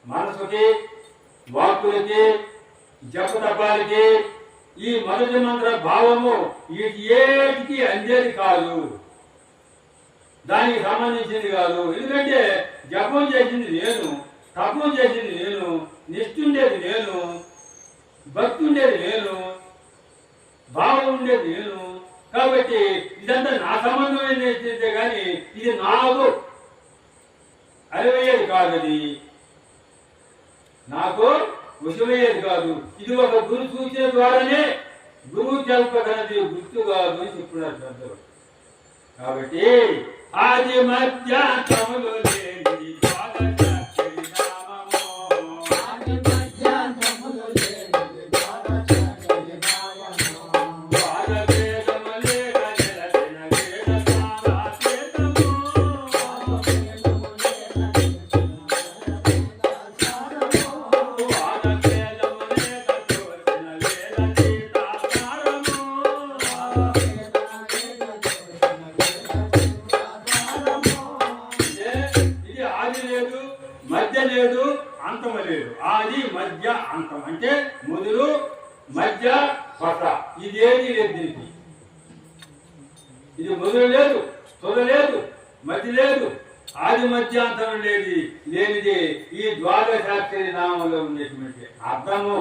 మనసుకి వాక్కులకి జపతపాలకి ఈ మొదటి మంత్ర భావము వీటి ఏటికి అందేది కాదు, దానికి సంబంధించింది కాదు. ఎందుకంటే జపం చేసింది నేను, తపం చేసింది నేను, నిష్ఠ ఉండేది నేను, భక్తి ఉండేది నేను, భావం ఉండేది నేను. కాబట్టి ఇదంతా నా సంబంధమైనదే కానీ ఇది నాకు అరివయ్యేది కాదు, అది నాకు విషమయ్యేది కాదు. ఇది ఒక గురు సూచన ద్వారానే గురువు తెలపగలది, గుర్తు కాదు అని చెప్తున్నారు పెద్దలు. కాబట్టి ఆది మధ్యాంతములు లేని లేదు, అంతం లేదు. ఆది మధ్య అంతం అంటే మొదలు మధ్య కొత్త, ఇదేది లేదు దీనికి. ఇది మొదలు లేదు, తొల లేదు, మధ్య లేదు, ఆది మధ్యాంతరం లేనిది ఈ ద్వాదశాక్షరి నామంలో ఉండేటువంటి అర్థము.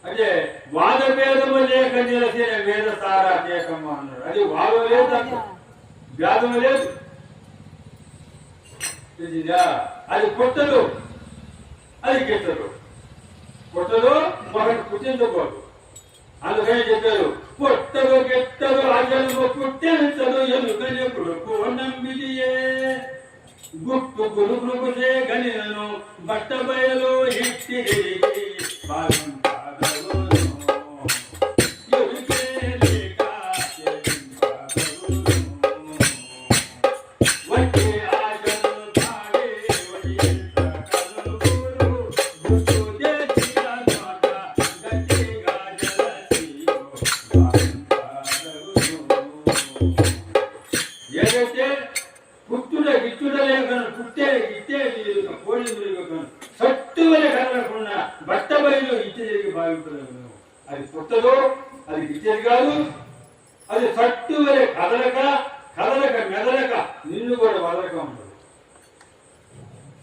అంటే వాదభేదము లేక నిలసిన వేద సారాకేకము అన్నాడు. అది వాదం లేదు, అర్థం భేదము లేదు. అది పుట్టదు, అది గిట్టదు. పుట్టదు, ఒకటి పుట్టించకూడదు. అందుకని చెప్పారు, పుట్టదు గిట్టదు అజన్మ పుట్టించదు ఎలుకని కొడుకు నంబిలియే గుట్టు గురుగుసే గనిలను బట్ట బయలు ఎట్టి బట్ట బయలు ఇచ్చి జరిగి భావించలేదు. అది పుట్టదు, అది గిట్టేది కాదు. అది సట్టు వరే కదలక మెదలక నిన్ను కూడా వదలక ఉండదు.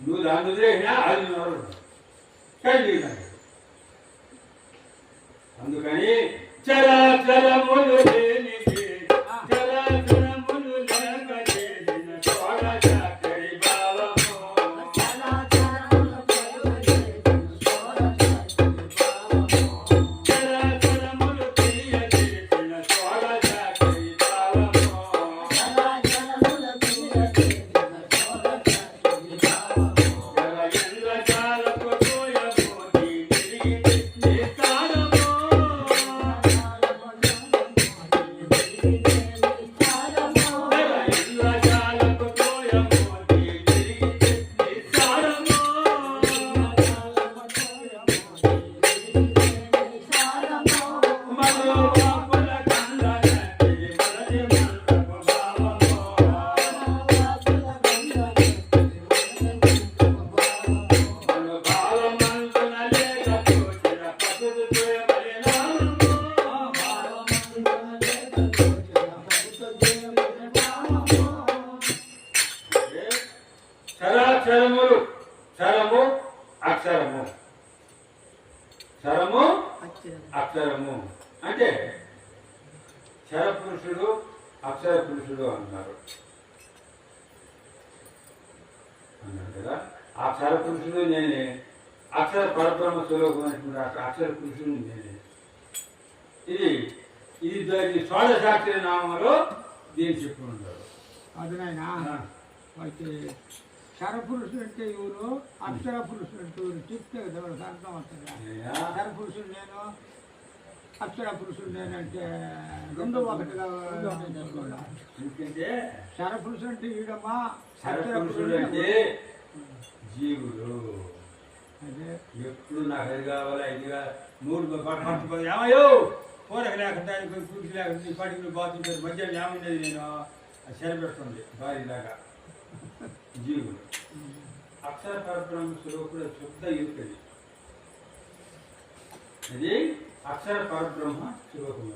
నువ్వు దాన్ని వదిలేసినా అది కండి. అందుకని చరాచరములు చరములు, చరము అక్షరము, చరము అక్షరము అంటే చర పురుషుడు అక్షర పురుషుడు అన్నారు కదా. ఆ చర పురుషుడు నేనే, అక్షర పరబ్రహ్మ స్వరూపమైనటువంటి అక్షర పురుషుడు నేనే. ఇది షోడశాక్షరి నామంలో దీన్ని చెప్పుకుంటారు. అది నాయన శరపురుషుడు అంటే ఎవరు, అక్షర పురుషుడు అంటే ఎవరు చెప్తే కదా అర్థం అవుతుంది. శరపురుషుడు నేను, అక్షర పురుషుడు నేను అంటే రెండు ఒకటిగా. ఎందుకంటే శరపురుషుడు అంటే ఈడమ్మా, శరపురుషుడు అంటే జీవుడు. అదే ఎప్పుడు నాకు అది కావాలా ఇది మూడు ఏమయ్యో కూరకు లేకుండా పురుషు లేకుండా పడికి బాగుంటుంది. మధ్యాహ్నం ఏముండేది, నేను సరిపెడుతుంది భారీలాగా జీవులు. అక్షర పరబ్రహ్మ స్వరూపుడు శుద్ధ యుక్తి, అది అక్షర పరబ్రహ్మ స్వరూపం.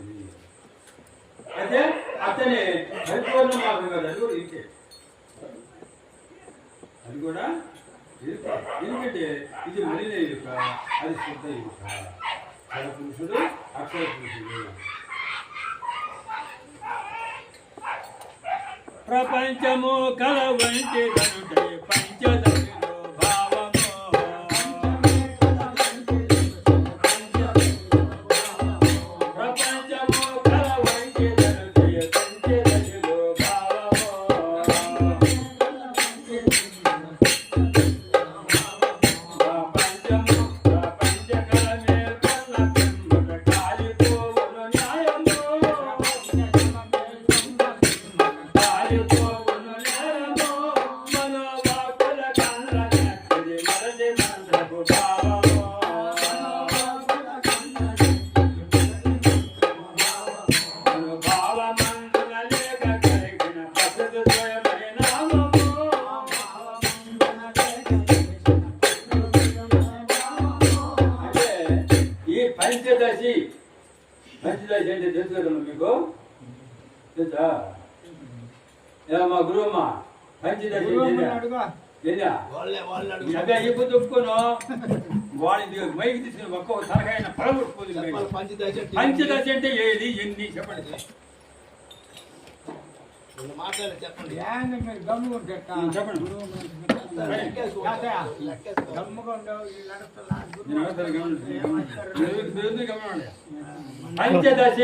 అయితే అతని పరిపూర్ణ మార్గం కదా, అది కూడా ఇంకే, అది కూడా ఎందుకంటే ఇది మలిన ఎరుక, అది శుద్ధ ఎరుక. అక్షర పురుషుడు అక్షర పురుషుడు. ప్రపంచము కలవంటి పంచదశలో భావము, ప్రపంచము కలవంటి పంచదశలో భావము, ప్రపంచ కలమే కన్న పెంబుల కాలిపోవును న్యాయము, కాలిపోవును నేరము, మనోవాకుల కళ్ళ నెత్తిది మరది మంత్రపు భావము, భావమందుల లేక కలిగిన ప్రసిద్ధ ద్వయమైన నామము. అంటే ఈ పంచదశి అంటే తెలుసు కదమ్మా మీకు, తెలుసా? మా గురువమ్మ పంచదశి అడుగు ఏదా అబ్బాయి ఇప్పుడు చెప్పుకోను వాడి మైకి తీసుకుని ఒక్క తరగైన పడగొట్టుకోదు. పంచదశి అంటే ఏది, ఎన్ని చెప్పండి. చెప్పండి. మీరు గమ్ముకుంటే చెప్పండి. గమ్ముగా ఉండవు పంచదశి